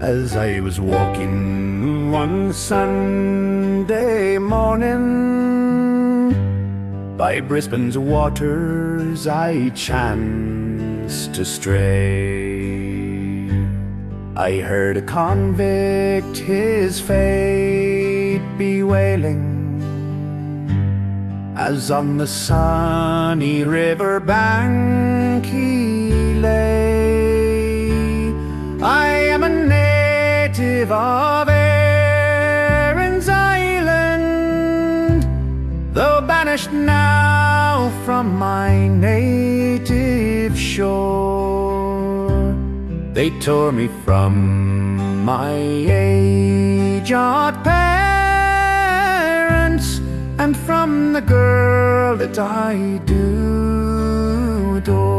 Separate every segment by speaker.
Speaker 1: As I was walking one Sunday morning by Brisbane's waters, I chanced to stray. I heard a convict his fate bewailing, as on the sunny river bank he lay. I am a native of Erin's Island, though banished now from my native shore. They tore me from my aged parents, and from the girl that I do adore.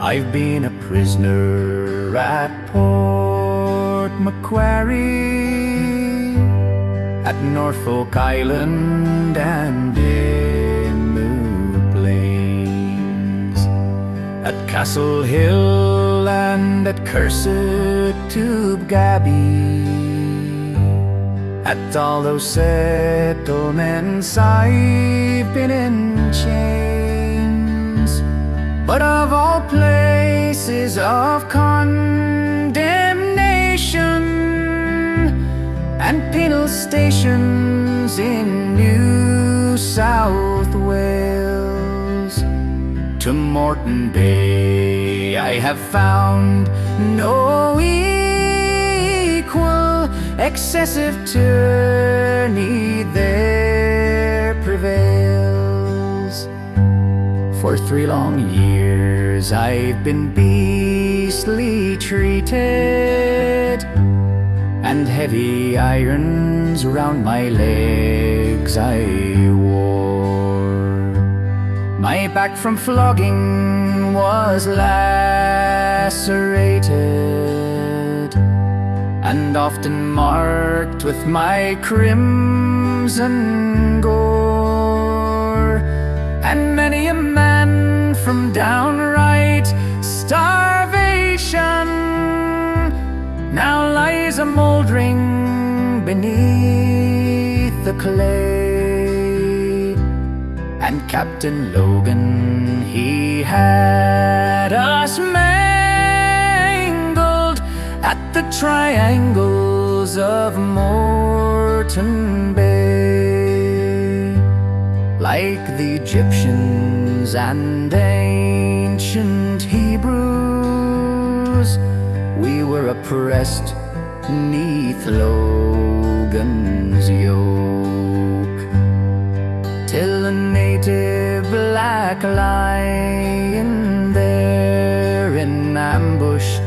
Speaker 1: I've been a prisoner at Port Macquarie, at Norfolk Island and in New Plains, at Castle Hill and at Cursed-Tube Gabby. At all those settlements I've been in chains, but of all places of condemnation and penal stations in New South Wales, to Moreton Bay I have found no equal. Excessive tyranny there prevails. For 3 long years I've been beastly treated, and heavy irons round my legs I wore. My back from flogging was lacerated, and often marked with my crimson gore. And many a man from downright starvation now lies a mouldering beneath the clay. And Captain Logan, he had us mangled at the triangles of Moreton Bay. Like the Egyptians and ancient Hebrews, we were oppressed 'neath Logan's yoke, till a native black lion there in ambush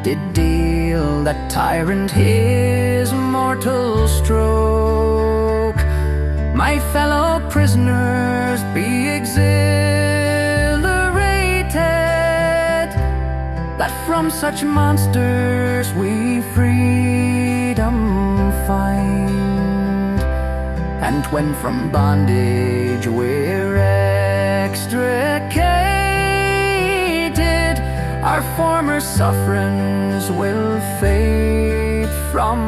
Speaker 1: did deal that tyrant his mortal stroke. My fellow prisoners, be exhilarated, that from such monsters we freedom find. And when from bondage we're extricated, our former sufferings will fade from